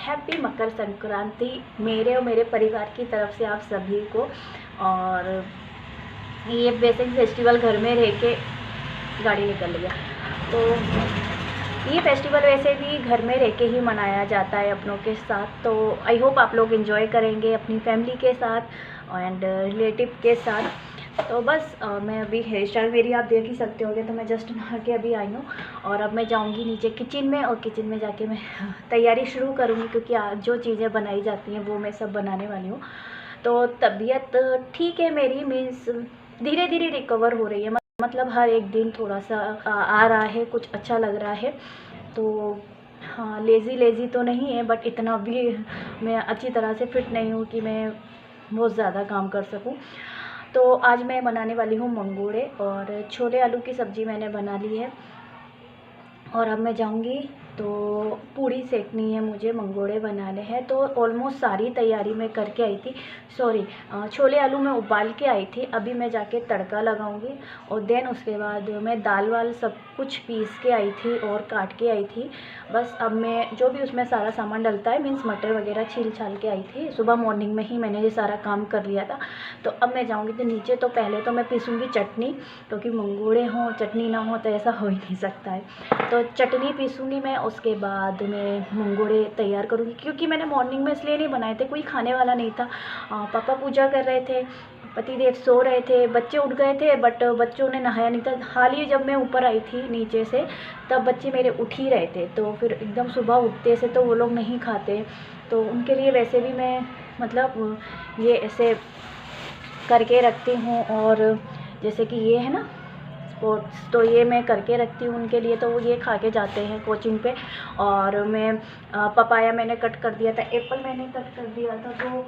Happy Makar Sankranti मेरे और मेरे परिवार की तरफ से आप सभी को। और ये बेसिक फेस्टिवल घर में रह के गाड़ी निकल गया, तो ये फेस्टिवल वैसे भी घर में रह के ही मनाया जाता है अपनों के साथ। तो आई होप आप लोग एंजॉय करेंगे अपनी फैमिली के साथ एंड रिलेटिव के साथ। तो बस मैं अभी हेयर स्टाइल मेरी आप देख ही सकते होगे, तो मैं जस्ट नहा के अभी आई हूँ और अब मैं जाऊँगी नीचे किचन में, और किचन में जाके मैं तैयारी शुरू करूँगी, क्योंकि जो चीज़ें बनाई जाती हैं वो मैं सब बनाने वाली हूँ। तो तबीयत ठीक है मेरी, मीन्स धीरे धीरे रिकवर हो रही है, मतलब हर एक दिन थोड़ा सा आ रहा है, कुछ अच्छा लग रहा है। तो हाँ, लेज़ी तो नहीं है, बट इतना भी मैं अच्छी तरह से फिट नहीं हूँ कि मैं बहुत ज़्यादा काम कर सकूँ। तो आज मैं बनाने वाली हूँ मंगोड़े, और छोले आलू की सब्ज़ी मैंने बना ली है। और अब मैं जाऊँगी तो पूड़ी सेकनी है, मुझे मंगोड़े बनाने हैं। तो ऑलमोस्ट सारी तैयारी मैं करके आई थी, सॉरी छोले आलू मैं उबाल के आई थी। अभी मैं जाके तड़का लगाऊंगी, और देन उसके बाद मैं दाल वाल सब कुछ पीस के आई थी और काट के आई थी। बस अब मैं जो भी उसमें सारा सामान डलता है, मीन्स मटर वगैरह छील छाल के आई थी, सुबह मॉर्निंग में ही मैंने ये सारा काम कर लिया था। तो अब मैं जाऊँगी तो नीचे, तो पहले तो मैं पीसूँगी चटनी, क्योंकि मंगोड़े हों चटनी ना हो तो ऐसा हो ही नहीं सकता है। तो चटनी पीसूँगी मैं, उसके बाद मैं मंगोड़े तैयार करूँगी, क्योंकि मैंने मॉर्निंग में इसलिए नहीं बनाए थे, कोई खाने वाला नहीं था। पापा पूजा कर रहे थे, पतिदेव सो रहे थे, बच्चे उठ गए थे, बट बच्चों ने नहाया नहीं था। हाल ही जब मैं ऊपर आई थी नीचे से, तब बच्चे मेरे उठ ही रहे थे। तो फिर एकदम सुबह उठते से तो वो लोग नहीं खाते, तो उनके लिए वैसे भी मैं मतलब ये ऐसे करके रखती हूँ। और जैसे कि ये है ना स्पोर्ट्स, तो ये मैं करके रखती हूँ उनके लिए, तो वो ये खा के जाते हैं कोचिंग पे। और मैं पपाया मैंने कट कर दिया था, एप्पल मैंने कट कर दिया था। तो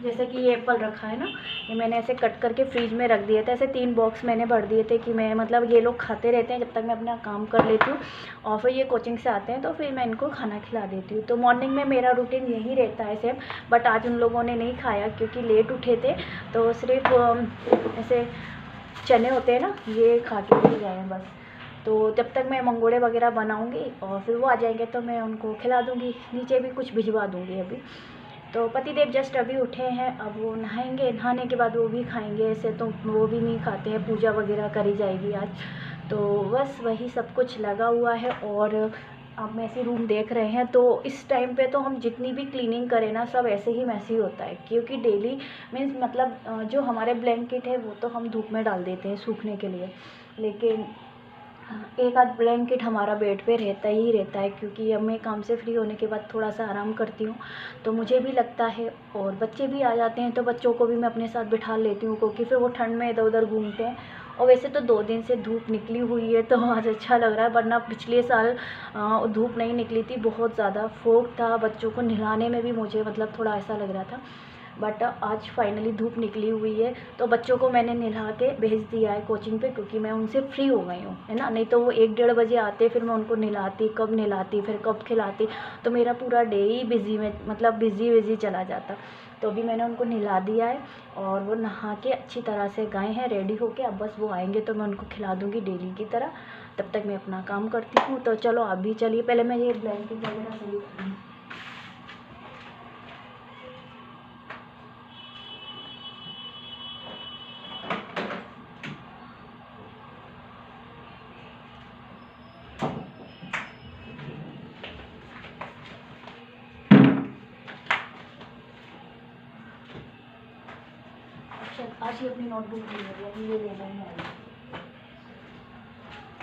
जैसे कि ये एप्पल रखा है ना, ये मैंने ऐसे कट करके फ्रीज में रख दिए थे। ऐसे 3 बॉक्स मैंने भर दिए थे कि मैं मतलब ये लोग खाते रहते हैं जब तक मैं अपना काम कर लेती हूँ, और फिर ये कोचिंग से आते हैं तो फिर मैं इनको खाना खिला देती हूँ। तो मॉर्निंग में मेरा रूटीन यही रहता है सेम, बट आज उन लोगों ने नहीं खाया क्योंकि लेट उठे थे, तो सिर्फ ऐसे चने होते हैं ना, ये खा के ही गए हैं बस। तो जब तक मैं मंगोड़े वगैरह बनाऊंगी और फिर वो आ जाएंगे तो मैं उनको खिला दूंगी, नीचे भी कुछ भिजवा दूंगी अभी। तो पतिदेव जस्ट अभी उठे हैं, अब वो नहाएंगे, नहाने के बाद वो भी खाएंगे। ऐसे तो वो भी नहीं खाते हैं, पूजा वगैरह करी जाएगी आज। तो बस वही सब कुछ लगा हुआ है। और अब मैसी रूम देख रहे हैं, तो इस टाइम पे तो हम जितनी भी क्लीनिंग करें ना, सब ऐसे ही मैसी होता है, क्योंकि डेली मीन्स मतलब जो हमारे ब्लैंकेट है वो तो हम धूप में डाल देते हैं सूखने के लिए, लेकिन एक आध ब्लैंकेट हमारा बेड पे रहता ही रहता है, क्योंकि अब मैं काम से फ्री होने के बाद थोड़ा सा आराम करती हूँ, तो मुझे भी लगता है। और बच्चे भी आ जाते हैं तो बच्चों को भी मैं अपने साथ बिठा लेती हूँ, क्योंकि फिर वो ठंड में इधर उधर घूमते हैं। और वैसे तो 2 दिन से धूप निकली हुई है, तो आज अच्छा लग रहा है, वरना पिछले साल धूप नहीं निकली थी, बहुत ज़्यादा फोग था। बच्चों को नहलाने में भी मुझे मतलब थोड़ा ऐसा लग रहा था, बट आज फाइनली धूप निकली हुई है। तो बच्चों को मैंने नहला के भेज दिया है कोचिंग पे, क्योंकि मैं उनसे फ्री हो गई हूँ, है ना। नहीं तो वो 1-1:30 बजे आते, फिर मैं उनको नहलाती, कब नहलाती, फिर कब खिलाती, तो मेरा पूरा डे ही बिज़ी में मतलब बिज़ी चला जाता। तो अभी मैंने उनको नहला दिया है, और वो नहा के अच्छी तरह से गए हैं रेडी होके। अब बस वो आएंगे तो मैं उनको खिला दूँगी डेली की तरह, तब तक मैं अपना काम करती हूँ। तो चलो अभी चलिए, पहले मैं ये ब्लैंकेट वगैरह सही करूँ। आज ही अपनी नोटबुक भूल गई, अभी ये लेना ही है।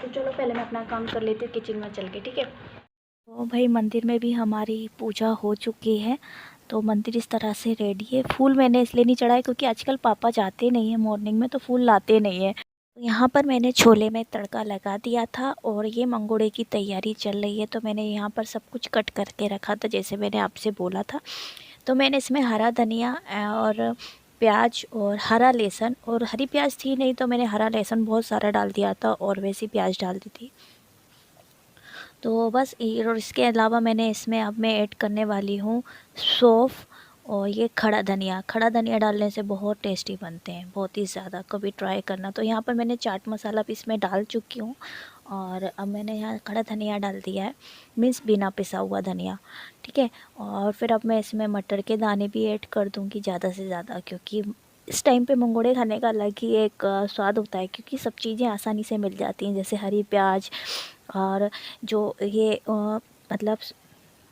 तो चलो पहले मैं अपना काम कर लेती हूँ किचन में चल के, ठीक है। तो भाई मंदिर में भी हमारी पूजा हो चुकी है, तो मंदिर इस तरह से रेडी है। फूल मैंने इसलिए नहीं चढ़ाए क्योंकि आजकल पापा जाते नहीं हैं मॉर्निंग में, तो फूल लाते नहीं हैं। तो यहाँ पर मैंने छोले में तड़का लगा दिया था, और ये मंगोड़े की तैयारी चल रही है। तो मैंने यहाँ पर सब कुछ कट करके रखा था, जैसे मैंने आपसे बोला था। तो मैंने इसमें हरा धनिया और प्याज और हरा लहसुन, और हरी प्याज थी नहीं तो मैंने हरा लहसुन बहुत सारा डाल दिया था, और वैसी प्याज डाल दी थी। तो बस और इसके अलावा मैंने इसमें अब मैं ऐड करने वाली हूँ सौंफ, और ये खड़ा धनिया डालने से बहुत टेस्टी बनते हैं, बहुत ही ज़्यादा, कभी ट्राई करना। तो यहाँ पर मैंने चाट मसाला भी इसमें डाल चुकी हूँ, और अब मैंने यहाँ खड़ा धनिया डाल दिया है, मीन्स बिना पिसा हुआ धनिया, ठीक है। और फिर अब मैं इसमें मटर के दाने भी ऐड कर दूँगी ज़्यादा से ज़्यादा, क्योंकि इस टाइम पे मंगोड़े खाने का अलग ही एक स्वाद होता है, क्योंकि सब चीज़ें आसानी से मिल जाती हैं, जैसे हरी प्याज और जो ये मतलब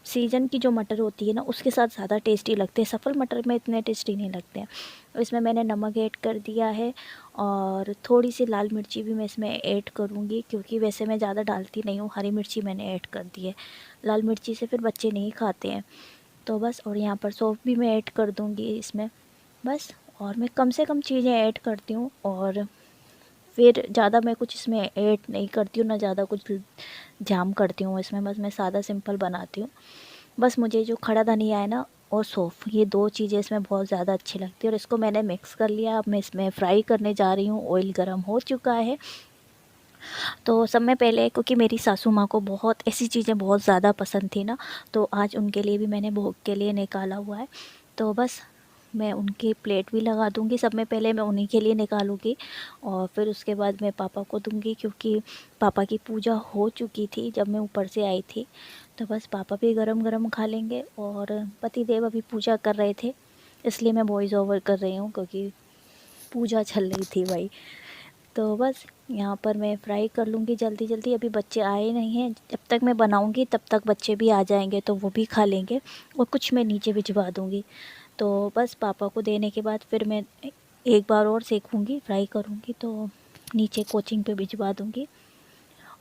सीजन की जो मटर होती है ना, उसके साथ ज़्यादा टेस्टी लगते हैं। सफल मटर में इतने टेस्टी नहीं लगते हैं। इसमें मैंने नमक ऐड कर दिया है और थोड़ी सी लाल मिर्ची भी मैं इसमें ऐड करूँगी, क्योंकि वैसे मैं ज़्यादा डालती नहीं हूँ। हरी मिर्ची मैंने ऐड कर दी है, लाल मिर्ची से फिर बच्चे नहीं खाते हैं। तो बस, और यहाँ पर सौंफ भी मैं ऐड कर दूँगी इसमें, बस। और मैं कम से कम चीज़ें ऐड करती हूँ, और फिर ज़्यादा मैं कुछ इसमें ऐड नहीं करती हूँ, ना ज़्यादा कुछ जाम करती हूँ इसमें, बस मैं सादा सिंपल बनाती हूँ। बस मुझे जो खड़ा धनिया है ना और सौंफ, ये 2 चीज़ें इसमें बहुत ज़्यादा अच्छी लगती है। और इसको मैंने मिक्स कर लिया। अब मैं इसमें फ्राई करने जा रही हूँ। ऑयल गरम हो चुका है। तो सब में पहले, क्योंकि मेरी सासू माँ को बहुत ऐसी चीज़ें बहुत ज़्यादा पसंद थी ना, तो आज उनके लिए भी मैंने भोग के लिए निकाला हुआ है। तो बस मैं उनकी प्लेट भी लगा दूँगी। सब में पहले मैं उन्हीं के लिए निकालूँगी और फिर उसके बाद मैं पापा को दूँगी, क्योंकि पापा की पूजा हो चुकी थी जब मैं ऊपर से आई थी। तो बस पापा भी गरम गरम खा लेंगे। और पति देव अभी पूजा कर रहे थे, इसलिए मैं वॉइस ओवर कर रही हूँ, क्योंकि पूजा चल रही थी भाई। तो बस यहाँ पर मैं फ्राई कर लूँगी जल्दी जल्दी। अभी बच्चे आए नहीं हैं, जब तक मैं बनाऊँगी तब तक बच्चे भी आ जाएंगे, तो वो भी खा लेंगे। और कुछ मैं नीचे भिजवा दूँगी। तो बस पापा को देने के बाद फिर मैं एक बार और सेकूँगी, फ्राई करूँगी, तो नीचे कोचिंग पे भिजवा दूँगी।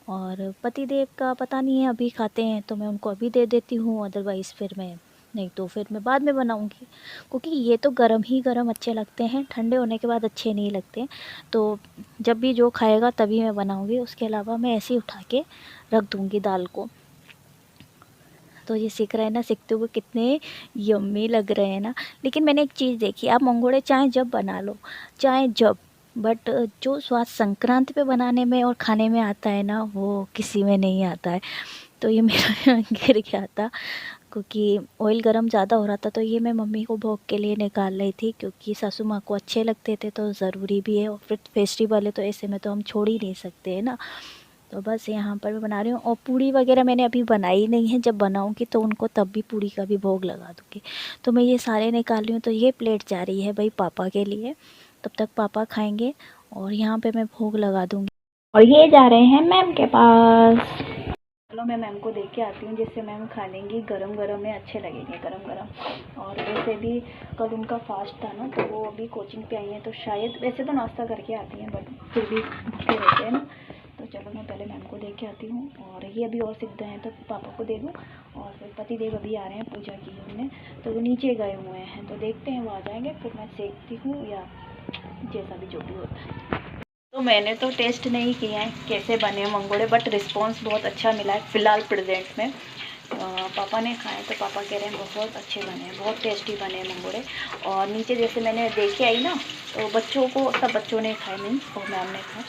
और पति देव का पता नहीं है, अभी खाते हैं तो मैं उनको अभी दे देती हूँ, अदरवाइज़ फिर मैं नहीं तो फिर मैं बाद में बनाऊँगी, क्योंकि ये तो गरम ही गरम अच्छे लगते हैं, ठंडे होने के बाद अच्छे नहीं लगते। तो जब भी जो खाएगा तभी मैं बनाऊँगी, उसके अलावा मैं ऐसे ही उठा के रख दूँगी दाल को। तो ये सीख रहे हैं ना, सीखते हुए कितने यम्मी लग रहे हैं ना। लेकिन मैंने एक चीज़ देखी, आप मंगोड़े चाहे जब बना लो, चाहे जब, बट जो स्वाद संक्रांति पे बनाने में और खाने में आता है ना, वो किसी में नहीं आता है। तो ये मेरा गिर गया था, क्योंकि ऑयल गरम ज़्यादा हो रहा था। तो ये मैं मम्मी को भोग के लिए निकाल रही थी, क्योंकि सासू माँ को अच्छे लगते थे, तो ज़रूरी भी है। और फिर फेस्टिवल है तो ऐसे में तो हम छोड़ ही नहीं सकते हैं ना। तो बस यहाँ पर मैं बना रही हूँ। और पूड़ी वगैरह मैंने अभी बनाई नहीं है, जब बनाऊँगी तो उनको तब भी पूड़ी का भी भोग लगा दूँगी। तो मैं ये सारे निकाल रही हूँ। तो ये प्लेट जा रही है भाई पापा के लिए, तब तक पापा खाएंगे और यहाँ पे मैं भोग लगा दूँगी। और ये जा रहे हैं मैम के पास। चलो मैं मैम को देख के आती हूँ, जिससे मैम खा लेंगी। गरम गरम में अच्छे लगेंगे, गरम गरम। और वैसे भी कल उनका फास्ट था ना, तो वो अभी कोचिंग पे आई हैं, तो शायद, वैसे तो नाश्ता करके आती हैं, बट फिर भी भूखे रहते हैं ना। तो चलो मैं पहले मैम को देख के आती हूँ। और ये अभी और सीख गए हैं, तो पापा को दे दूँ। और फिर पति देव अभी आ रहे हैं, पूजा की है उन्होंने, तो वो नीचे गए हुए हैं। तो देखते हैं वो आ जाएंगे, फिर मैं सेकती हूँ, या जैसा भी जो भी होता है। तो मैंने तो टेस्ट नहीं किए हैं कैसे बने मंगोड़े, बट रिस्पांस बहुत अच्छा मिला है फ़िलहाल प्रेजेंट में। पापा ने खाए तो पापा कह रहे हैं बहुत अच्छे बने हैं, बहुत टेस्टी बने हैं मंगोड़े। और नीचे जैसे मैंने देखे आई ना, तो बच्चों को, सब बच्चों ने खाए, मीन्स और मैम ने खाए।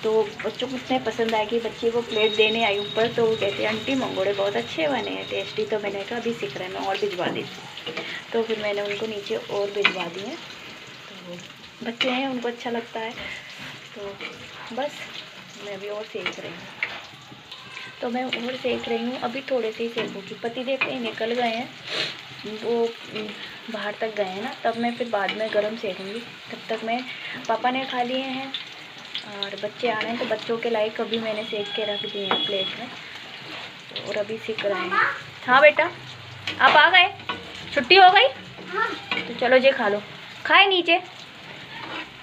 तो बच्चों को इतने पसंद आए कि बच्चे को प्लेट देने आई ऊपर, तो वो कहते हैं आंटी मंगोड़े बहुत अच्छे बने हैं, टेस्टी। तो मैंने कहा अभी सीख रहे हैं, मैं और भिजवा दी। तो फिर मैंने उनको नीचे और भिजवा दिए। तो बच्चे हैं, उनको अच्छा लगता है। तो बस मैं अभी और सेक रही हूँ। तो मैं और सेक रही हूँ, अभी थोड़े से ही सेकूँगी। पति देव कहीं निकल गए हैं, वो बाहर तक गए हैं ना, तब मैं फिर बाद में गरम सेकूँगी। तब तक मैं, पापा ने खा लिए हैं और बच्चे आ रहे हैं, तो बच्चों के लायक अभी मैंने सेक के रख दिए हैं प्लेट में। और अभी सीख रहे हैं। हाँ बेटा, आप आ गए, छुट्टी हो गई? तो चलो जे खा लो। खाए नीचे,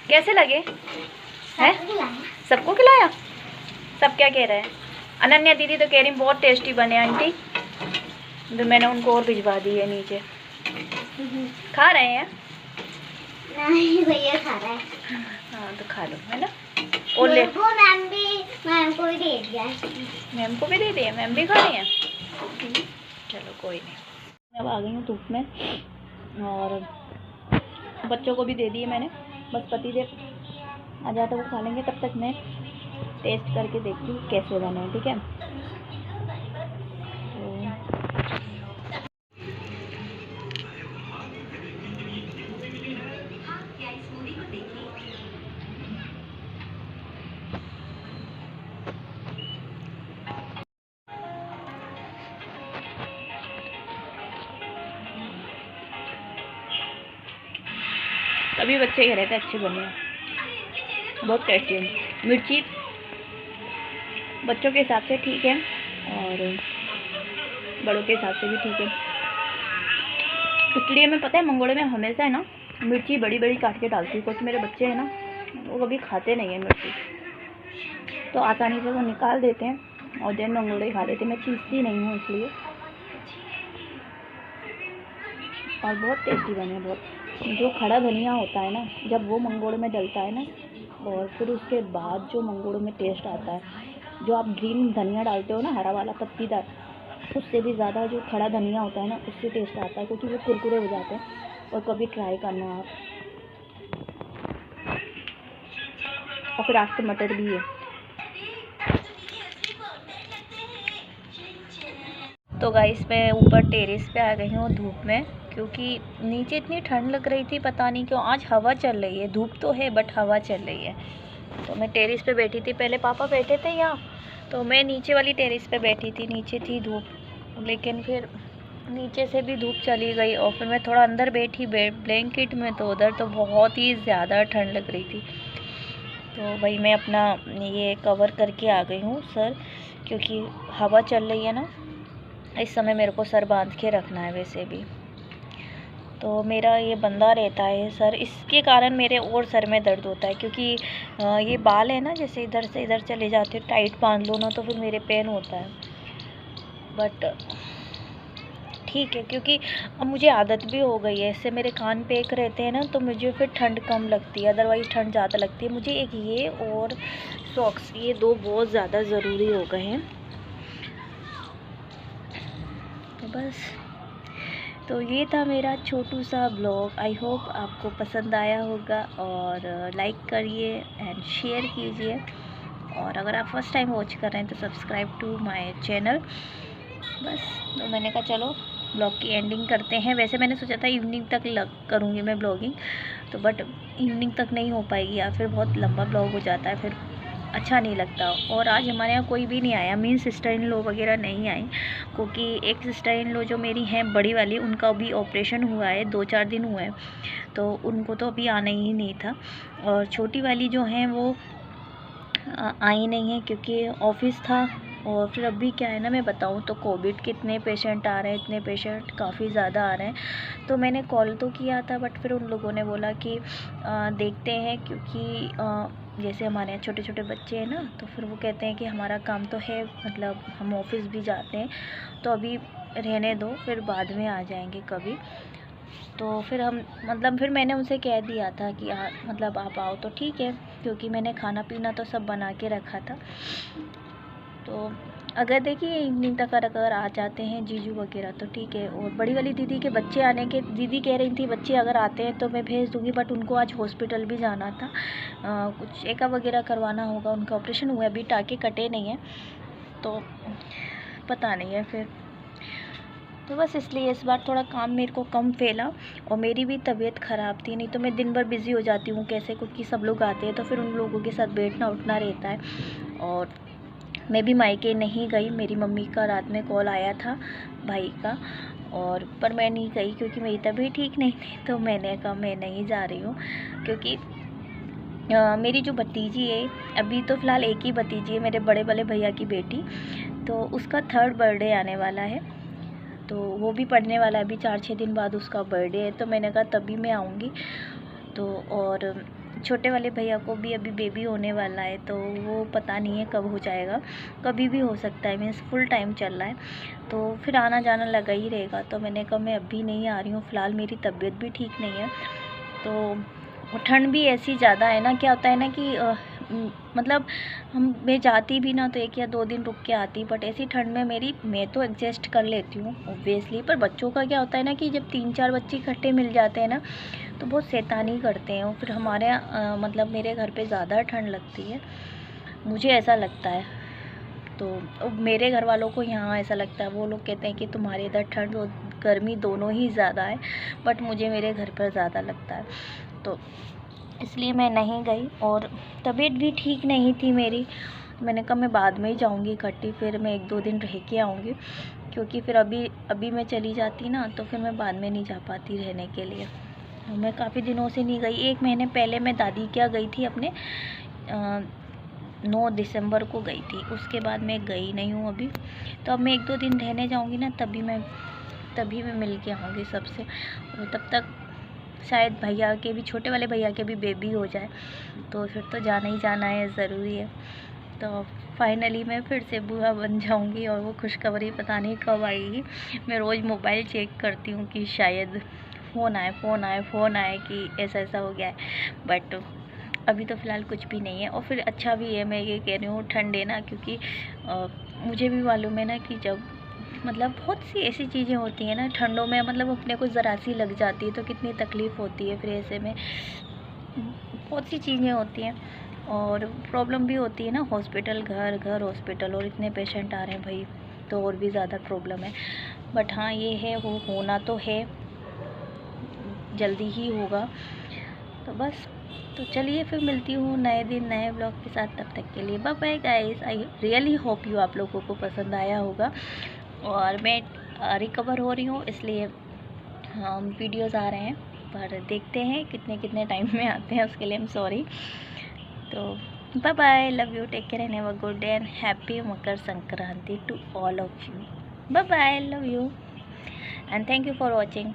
कैसे लगे हैं? सबको खिलाया? सब क्या कह रहे हैं? अनन्या दीदी तो कह रही बहुत टेस्टी बने आंटी, तो मैंने उनको और भिजवा दी है नीचे। खा रहे हैं? नहीं भैया खा रहा है। हाँ तो खा लो, है ना। और ले, मैम को भी दे दिया। मैम को भी दे दिया, मैम भी खा रही हैं। चलो कोई नहीं। मैं अब आ गई हूँ धूप में, और बच्चों को भी दे दिए मैंने। बस पति देव आ जाता वो खा लेंगे, तब तक मैं टेस्ट करके देखती हूँ कैसे बने, ठीक है। अभी बच्चे कह रहे थे अच्छे बने हैं, बहुत टेस्टी है। मिर्ची बच्चों के हिसाब से ठीक है और बड़ों के हिसाब से भी ठीक है, इसलिए मैं पता है मंगोड़े में हमेशा है ना मिर्ची बड़ी बड़ी काट के डालती हूँ, क्योंकि मेरे बच्चे हैं ना वो कभी खाते नहीं हैं मिर्ची, तो आसानी से वो निकाल देते हैं और देन मंगोड़े खा लेते हैं। मैं चीज़ती नहीं हूँ इसलिए, और बहुत टेस्टी बने बहुत। जो खड़ा धनिया होता है ना जब वो मंगोड़े में डलता है ना, और फिर उसके बाद जो मंगोड़े में टेस्ट आता है, जो आप ग्रीन धनिया डालते हो ना हरा वाला पत्तीदार, उससे भी ज़्यादा जो खड़ा धनिया होता है ना उससे टेस्ट आता है, क्योंकि वो कुरकुरे हो जाते हैं। और कभी ट्राई करना आप। और फिर आज तो मटर भी है। तो गाइस मैं ऊपर टेरेस पे आ गई हूँ धूप में, क्योंकि नीचे इतनी ठंड लग रही थी, पता नहीं क्यों। आज हवा चल रही है, धूप तो है बट हवा चल रही है। तो मैं टेरेस पे बैठी थी, पहले पापा बैठे थे यहाँ, तो मैं नीचे वाली टेरेस पे बैठी थी, नीचे थी धूप, लेकिन फिर नीचे से भी धूप चली गई और फिर मैं थोड़ा अंदर बैठी ब्लैंकेट में, तो उधर तो बहुत ही ज़्यादा ठंड लग रही थी। तो भाई मैं अपना ये कवर करके आ गई हूँ सर, क्योंकि हवा चल रही है ना, इस समय मेरे को सर बांध के रखना है वैसे भी। तो मेरा ये बंधा रहता है सर, इसके कारण मेरे और सर में दर्द होता है, क्योंकि ये बाल है ना, जैसे इधर से इधर चले जाते हैं, टाइट बांध लो ना तो फिर मेरे पेन होता है। बट ठीक है, क्योंकि अब मुझे आदत भी हो गई है इससे, मेरे कान पे एक रहते हैं ना तो मुझे फिर ठंड कम लगती है, अदरवाइज़ ठंड ज़्यादा लगती है मुझे। एक ये और सॉक्स, ये दो बहुत ज़्यादा ज़रूरी हो गए हैं। तो बस, तो ये था मेरा छोटू सा ब्लॉग। आई होप आपको पसंद आया होगा, और लाइक करिए एंड शेयर कीजिए, और अगर आप फर्स्ट टाइम वॉच कर रहे हैं तो सब्सक्राइब टू माय चैनल। बस, तो मैंने कहा चलो ब्लॉग की एंडिंग करते हैं। वैसे मैंने सोचा था इवनिंग तक करूँगी मैं ब्लॉगिंग, तो बट इवनिंग तक नहीं हो पाएगी, या फिर बहुत लंबा ब्लॉग हो जाता है, फिर अच्छा नहीं लगता। और आज हमारे यहाँ कोई भी नहीं आया, मीन सिस्टर इन लो वगैरह नहीं आई, क्योंकि एक सिस्टर इन लो जो मेरी हैं बड़ी वाली, उनका अभी ऑपरेशन हुआ है, 2-4 दिन हुए हैं, तो उनको तो अभी आना ही नहीं था। और छोटी वाली जो हैं वो आई नहीं है, क्योंकि ऑफिस था। और फिर अभी क्या है ना, मैं बताऊँ तो कोविड के इतने पेशेंट आ रहे हैं, इतने पेशेंट काफ़ी ज़्यादा आ रहे हैं। तो मैंने कॉल तो किया था, बट फिर उन लोगों ने बोला कि देखते हैं, क्योंकि जैसे हमारे यहाँ छोटे छोटे बच्चे हैं ना, तो फिर वो कहते हैं कि हमारा काम तो है, मतलब हम ऑफिस भी जाते हैं, तो अभी रहने दो, फिर बाद में आ जाएंगे कभी। तो फिर फिर मैंने उनसे कह दिया था कि मतलब आप आओ तो ठीक है, क्योंकि मैंने खाना पीना तो सब बना के रखा था। तो अगर देखिए इवनिंग तक अगर आ जाते हैं जीजू वगैरह तो ठीक है। और बड़ी वाली दीदी के बच्चे आने के, दीदी कह रही थी बच्चे अगर आते हैं तो मैं भेज दूँगी, बट उनको आज हॉस्पिटल भी जाना था, कुछ चेकअप वगैरह करवाना होगा, उनका ऑपरेशन हुआ है, अभी टाँके कटे नहीं हैं, तो पता नहीं है फिर। तो बस इसलिए इस बार थोड़ा काम मेरे को कम फैला, और मेरी भी तबीयत ख़राब थी, नहीं तो मैं दिन भर बिज़ी हो जाती हूँ कैसे, क्योंकि सब लोग आते हैं तो फिर उन लोगों के साथ बैठना उठना रहता है। और मैं भी मायके नहीं गई, मेरी मम्मी का रात में कॉल आया था भाई का, और पर मैं नहीं गई क्योंकि मेरी तबीयत ठीक नहीं थी। तो मैंने कहा मैं नहीं जा रही हूँ, क्योंकि मेरी जो भतीजी है, अभी तो फ़िलहाल एक ही भतीजी है, मेरे बड़े वाले भैया की बेटी, तो उसका 3rd बर्थडे आने वाला है, तो वो भी पढ़ने वाला है, अभी 4-6 दिन बाद उसका बर्थडे है, तो मैंने कहा तभी मैं आऊँगी। तो और छोटे वाले भैया को भी अभी बेबी होने वाला है, तो वो पता नहीं है कब हो जाएगा, कभी भी हो सकता है, मीन्स फुल टाइम चल रहा है, तो फिर आना जाना लगा ही रहेगा। तो मैंने कहा मैं अभी नहीं आ रही हूँ, फ़िलहाल मेरी तबीयत भी ठीक नहीं है। तो ठंड भी ऐसी ज़्यादा है ना, क्या होता है ना कि मतलब मैं जाती भी ना तो 1 या 2 दिन रुक के आती, बट ऐसी ठंड में मैं तो एडजस्ट कर लेती हूँ ऑब्वियसली, पर बच्चों का क्या होता है ना कि जब 3-4 बच्चे इकट्ठे मिल जाते हैं ना तो बहुत शैतानी करते हैं। और फिर हमारे मतलब मेरे घर पे ज़्यादा ठंड लगती है, मुझे ऐसा लगता है। तो मेरे घर वालों को यहाँ ऐसा लगता है, वो लोग कहते हैं कि तुम्हारे इधर ठंड और गर्मी दोनों ही ज़्यादा है, बट मुझे मेरे घर पर ज़्यादा लगता है, तो इसलिए मैं नहीं गई। और तबीयत भी ठीक नहीं थी मेरी, मैंने कहा मैं बाद में ही जाऊँगी इकट्ठी, फिर मैं 1-2 दिन रह के आऊँगी, क्योंकि फिर अभी मैं चली जाती ना तो फिर मैं बाद में नहीं जा पाती रहने के लिए। मैं काफ़ी दिनों से नहीं गई। 1 महीने पहले मैं दादी के यहाँ गई थी, अपने 9 दिसंबर को गई थी। उसके बाद मैं गई नहीं हूँ अभी। तो अब मैं 1-2 दिन रहने जाऊँगी ना, तभी मैं मिल के आऊँगी सबसे। और तब तक शायद भैया के भी, छोटे वाले भैया के भी बेबी हो जाए, तो फिर तो जाना ही जाना है, ज़रूरी है। तो फाइनली मैं फिर से बुआ बन जाऊंगी और वो खुशखबरी पता नहीं कब आएगी। मैं रोज़ मोबाइल चेक करती हूँ कि शायद फ़ोन आए कि ऐसा ऐसा हो गया है, बट अभी तो फ़िलहाल कुछ भी नहीं है। और फिर अच्छा भी है, मैं ये कह रही हूँ, ठंड है ना, क्योंकि मुझे भी मालूम है ना कि जब मतलब बहुत सी ऐसी चीज़ें होती हैं ना ठंडों में, मतलब अपने को ज़रा सी लग जाती है तो कितनी तकलीफ़ होती है। फिर ऐसे में बहुत सी चीज़ें होती हैं और प्रॉब्लम भी होती है ना, हॉस्पिटल, घर हॉस्पिटल, और इतने पेशेंट आ रहे हैं भाई, तो और भी ज़्यादा प्रॉब्लम है। बट हाँ, ये है, वो होना तो है, जल्दी ही होगा। तो बस, तो चलिए फिर मिलती हूँ नए दिन नए ब्लॉग के साथ। तब तक के लिए bye bye guys. I really hope you आप लोगों को पसंद आया होगा। और मैं रिकवर हो रही हूँ, इसलिए वीडियोज़ आ रहे हैं, पर देखते हैं कितने टाइम में आते हैं, उसके लिए आई एम सॉरी। तो bye bye, love you, take care and have a good day and happy Makar Sankranti to all of you. Bye bye, love you and thank you for watching.